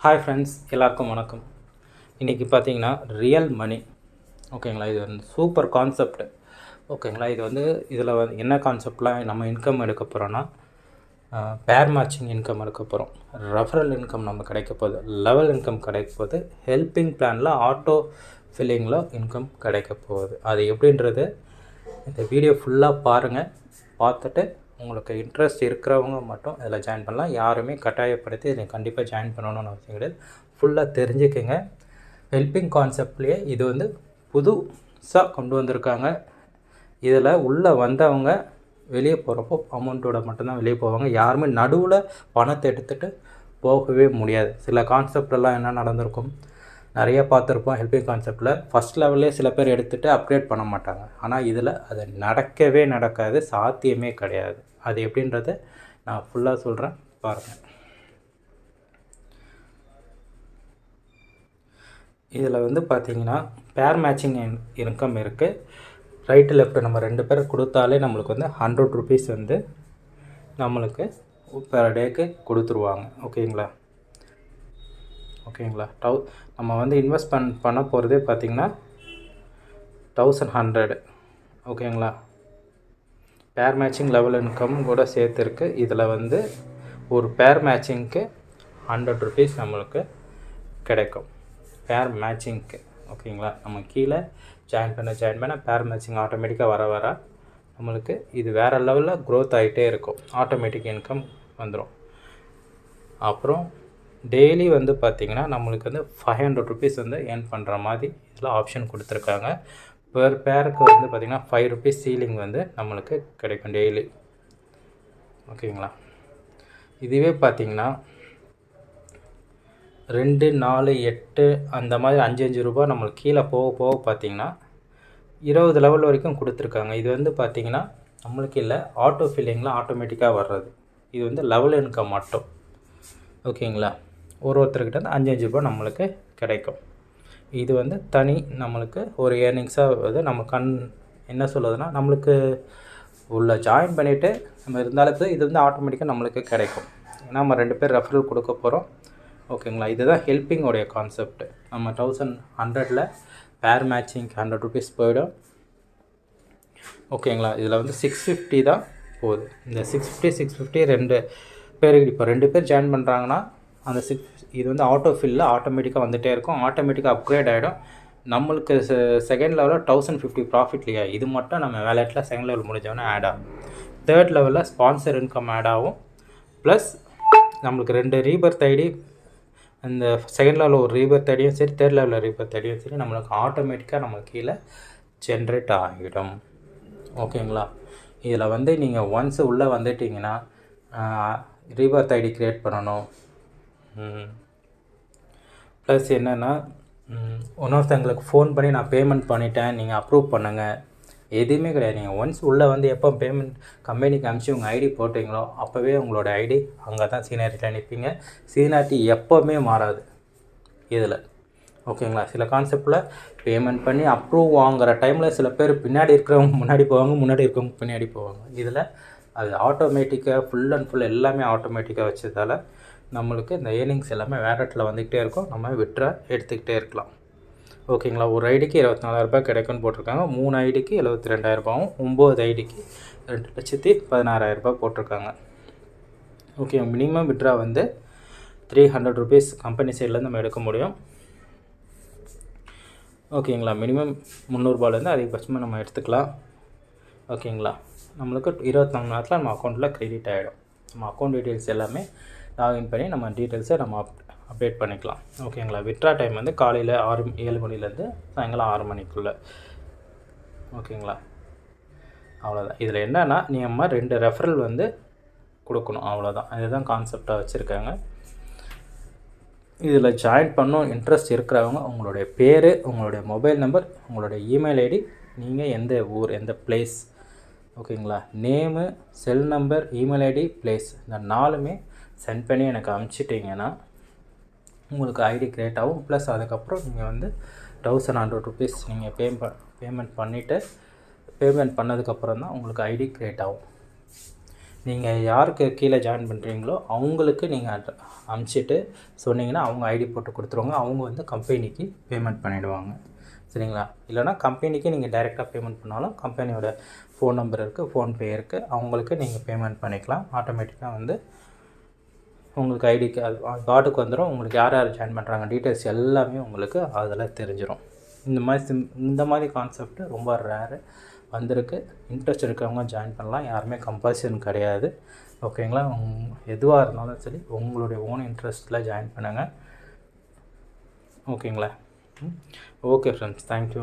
Hi friends, எல்லாருக்கும் வணக்கம். இன்றைக்கி பார்த்தீங்கன்னா ரியல் மணி ஓகேங்களா. இது வந்து சூப்பர் கான்செப்ட் ஓகேங்களா. இது வந்து இதில் வந்து என்ன கான்செப்ட்லாம் நம்ம இன்கம் எடுக்க போகிறோன்னா, பேர் மேட்சிங் இன்கம் எடுக்க போகிறோம், ரெஃபரல் இன்கம் நம்ம கிடைக்க போகுது, லெவல் இன்கம் கிடைக்க போகுது, ஹெல்பிங் பிளானில் ஆட்டோ ஃபில்லிங்கில் இன்கம் கிடைக்க போகுது. அது எப்படின்றது இந்த வீடியோ ஃபுல்லாக பாருங்கள். பார்த்துட்டு உங்களுக்கு இன்ட்ரெஸ்ட் இருக்கிறவங்க மட்டும் இதில் ஜாயின் பண்ணலாம். யாருமே கட்டாயப்படுத்தி இதில் கண்டிப்பாக ஜாயின் பண்ணணும்னு அவசியம் கிடையாது. ஃபுல்லாக தெரிஞ்சுக்கங்க. ஹெல்பிங் கான்செப்ட்லேயே இது வந்து புதுசாக கொண்டு வந்திருக்காங்க. இதில் உள்ளே வந்தவங்க வெளியே போகிறப்போ அமௌண்ட்டோட மட்டும்தான் வெளியே போவாங்க. யாருமே நடுவில் பணத்தை எடுத்துகிட்டு போகவே முடியாது. சில கான்செப்டெல்லாம் என்ன நடந்திருக்கும், நிறைய பார்த்துருப்போம். ஹெல்பிங் கான்செப்டில் ஃபஸ்ட் லெவல்லே சில பேர் எடுத்துகிட்டு அப்கிரேட் பண்ண மாட்டாங்க. ஆனால் இதில் அது நடக்கவே நடக்காது, சாத்தியமே கிடையாது. அது எப்படின்றத நான் ஃபுல்லாக சொல்கிறேன், பாருங்கள். இதில் வந்து பார்த்திங்கன்னா பேர் மேட்சிங் இன்கம் இருக்குது. ரைட்டு லெஃப்ட்டு நம்ம 2 பேர் கொடுத்தாலே நம்மளுக்கு வந்து 100 ருபீஸ் வந்து நம்மளுக்கு பெர் டேக்கு கொடுத்துருவாங்க. ஓகேங்களா. நம்ம வந்து இன்வெஸ்ட் பண்ண போகிறதே பார்த்திங்கன்னா 1100 ஓகேங்களா. பேர் மேட்சிங் லெவல் இன்கம் கூட சேர்த்துருக்கு. இதில் வந்து ஒரு பேர் மேட்சிங்க்கு 100 ருபீஸ் நம்மளுக்கு கிடைக்கும். பேர் மேட்சிங்க்கு ஓகேங்களா. நம்ம கீழே ஜாயின் பண்ண பேர் மேட்சிங் ஆட்டோமேட்டிக்காக வர நம்மளுக்கு இது வேறு லெவலில் க்ரோத் ஆகிட்டே இருக்கும். ஆட்டோமேட்டிக் இன்கம் வந்துடும். அப்புறம் டெய்லி வந்து பார்த்திங்கன்னா நம்மளுக்கு வந்து 500 ருபீஸ் வந்து ஏர்ன் பண்ணுற மாதிரி இதில் ஆப்ஷன் கொடுத்துருக்காங்க. பெர் பேருக்கு வந்து பார்த்திங்கன்னா 5 ருபீஸ் சீலிங் வந்து நம்மளுக்கு கிடைக்கும் டெய்லி. ஓகேங்களா. இதுவே பார்த்திங்கன்னா 2, 4, 8 அந்த மாதிரி 5 ரூபா நம்மளுக்கு கீழே போக பார்த்திங்கன்னா 20 லெவல் வரைக்கும் கொடுத்துருக்காங்க. இது வந்து பார்த்திங்கன்னா நம்மளுக்கு இல்லை, ஆட்டோ ஃபில்லிங்கில் ஆட்டோமேட்டிக்காக வர்றது. இது வந்து லெவல் இன்கம் மட்டும். ஓகேங்களா. ஒருத்தர்கிட்ட வந்து 5 ரூபா நம்மளுக்கு கிடைக்கும். இது வந்து தனி நம்மளுக்கு ஒரு ஏர்னிங்ஸாக வந்து நம்ம என்ன சொல்லுதுன்னா, நம்மளுக்கு உள்ள ஜாயின் பண்ணிவிட்டு நம்ம இருந்தாலும் இது வந்து ஆட்டோமேட்டிக்காக நம்மளுக்கு கிடைக்கும். ஏன்னா நம்ம 2 பேர் ரெஃபரல் கொடுக்க போகிறோம். ஓகேங்களா. இதுதான் ஹெல்பிங்கோடைய கான்செப்ட். நம்ம 1100 பேர் மேட்சிங் 100 ருபீஸ் போயிடும். ஓகேங்களா. இதில் வந்து 650 தான் போகுது. இந்த 650 2 பேருக்கு இப்போ 2 பேர் ஜாயின் பண்ணுறாங்கன்னா அந்த இது வந்து ஆட்டோ ஃபில்லில் ஆட்டோமேட்டிக்காக வந்துகிட்டே இருக்கும். ஆட்டோமேட்டிக்காக அப்கிரேட் ஆகிடும். நம்மளுக்கு செகண்ட் லெவலில் 1050 ப்ராஃபிட் இல்லையா, இது மட்டும் நம்ம வேலெட்டில் செகண்ட் லெவல் முடிஞ்சவொன்னே ஆட் ஆகும். தேர்ட் லெவலில் ஸ்பான்சர் இன்கம் ஆட் ஆகும். ப்ளஸ் நம்மளுக்கு 2 ரீபர்த் ஐடி, அந்த செகண்ட் லெவலில் ஒரு ரீபர்த் ஐடியும் சரி, தேர்ட் லெவலில் ரீபர்த் ஐடியும் சரி நம்மளுக்கு ஆட்டோமேட்டிக்காக நம்மளுக்கு கீழே ஜென்ரேட் ஆகிடும். ஓகேங்களா. இதில் வந்து நீங்கள் ஒன்ஸ் உள்ளே வந்துட்டிங்கன்னா ரீபர்த் ஐடி க்ரியேட் பண்ணணும். ப்ளஸ் என்னென்னா, இன்னொருத்தங்களுக்கு ஃபோன் பண்ணி நான் பேமெண்ட் பண்ணிட்டேன், நீங்கள் அப்ரூவ் பண்ணுங்கள், எதுவுமே கிடையாது. நீங்கள் ஒன்ஸ் உள்ளே வந்து எப்போ பேமெண்ட் கம்பெனிக்கு அனுப்பிச்சி உங்கள் ஐடி போட்டிங்களோ அப்போவே உங்களோட ஐடி அங்கே தான் சீனியாரிட்டியில் நிற்பீங்க. சீனியாரிட்டி எப்போவுமே மாறாது இதில். ஓகேங்களா. சில கான்செப்டில் பேமெண்ட் பண்ணி அப்ரூவ் வாங்குகிற டைமில் சில பேர் பின்னாடி இருக்கிறவங்க முன்னாடி போவாங்க, முன்னாடி இருக்கிறவங்க பின்னாடி போவாங்க. இதில் அது ஆட்டோமேட்டிக்காக ஃபுல் அண்ட் ஃபுல் எல்லாமே ஆட்டோமேட்டிக்காக வச்சதால் நம்மளுக்கு இந்த ஏர்னிங்ஸ் எல்லாமே வேலெட்டில் வந்துக்கிட்டே இருக்கும். நம்ம விட்ரா எடுத்துக்கிட்டே இருக்கலாம். ஓகேங்களா. ஒரு ஐடிக்கு 24,000 கிடைக்கும்னு போட்டிருக்காங்க. 3 ஐடிக்கு 72,000, 9 ஐடிக்கு 2,16,000 போட்டிருக்காங்க. ஓகே. மினிமம் விட்ரா வந்து 300 ருபீஸ் கம்பெனி சைட்லேருந்து நம்ம எடுக்க முடியும். ஓகேங்களா. மினிமம் 300 ரூபாயிலேருந்து அதிகபட்சமாக நம்ம எடுத்துக்கலாம். ஓகேங்களா. நம்மளுக்கு 24 மணி நேரத்தில் நம்ம அக்கௌண்ட்டில் க்ரெடிட் ஆகிடும். நம்ம அக்கௌண்ட் டீட்டெயில்ஸ் எல்லாமே லாகின் பண்ணி நம்ம டீட்டெயில்ஸை நம்ம அப்டேட் பண்ணிக்கலாம். ஓகேங்களா. விட்ரா டைம் வந்து காலையில் 7 மணிலேருந்து சாயங்காலம் 6 மணிக்குள்ளே. ஓகேங்களா. அவ்வளோதான். இதில் என்னென்னா நம்ம 2 ரெஃபரல் வந்து கொடுக்கணும், அவ்வளோதான். இதுதான் கான்செப்டாக வச்சுருக்காங்க. இதில் ஜாயின் பண்ணணும் இன்ட்ரெஸ்ட் இருக்கிறவங்க உங்களுடைய பேர், உங்களுடைய மொபைல் நம்பர், உங்களுடைய இமெயில் ஐடி, நீங்கள் எந்த ஊர், எந்த பிளேஸ், ஓகேங்களா, name, cell number, email ID, place, இந்த 4மே சென்ட் பண்ணி எனக்கு அனுப்பிச்சிட்டிங்கன்னா உங்களுக்கு ஐடி க்ரியேட் ஆகும். ப்ளஸ் அதுக்கப்புறம் நீங்கள் வந்து 1100 ருபீஸ் நீங்கள் பேமெண்ட் பண்ணிவிட்டு பேமெண்ட் பண்ணதுக்கப்புறம் தான் உங்களுக்கு ஐடி க்ரியேட் ஆகும். நீங்கள் யாருக்கு கீழே ஜாயின் பண்ணுறீங்களோ அவங்களுக்கு நீங்கள் அனுப்பிச்சிட்டு சொன்னீங்கன்னா அவங்க ஐடி போட்டு கொடுத்துருவாங்க. அவங்க வந்து கம்பெனிக்கு பேமெண்ட் பண்ணிவிடுவாங்க. சரிங்களா? இல்லைனா கம்பெனிக்கு நீங்கள் டைரெக்டாக பேமெண்ட் பண்ணாலும் கம்பெனியோட ஃபோன் நம்பர் இருக்குது, ஃபோன்பே இருக்குது, அவங்களுக்கு நீங்கள் பேமெண்ட் பண்ணிக்கலாம். ஆட்டோமேட்டிக்காக வந்து உங்களுக்கு ஐடிக்கு கார்டுக்கு வந்துடும். உங்களுக்கு யார் யார் ஜாயின் பண்ணுறாங்க டீட்டெயில்ஸ் எல்லாமே உங்களுக்கு அதில் தெரிஞ்சிடும். இந்த மாதிரி கான்செப்ட் ரொம்ப ரேரு வந்திருக்கு. இன்ட்ரெஸ்ட் இருக்கிறவங்க ஜாயின் பண்ணலாம். யாருமே கம்பல்சன் கிடையாது. ஓகேங்களா? எதுவாக இருந்தாலும் சரி உங்களுடைய ஓன் இன்ட்ரெஸ்ட்டில் ஜாயின் பண்ணுங்கள். ஓகேங்களா? Okay friends, thank you.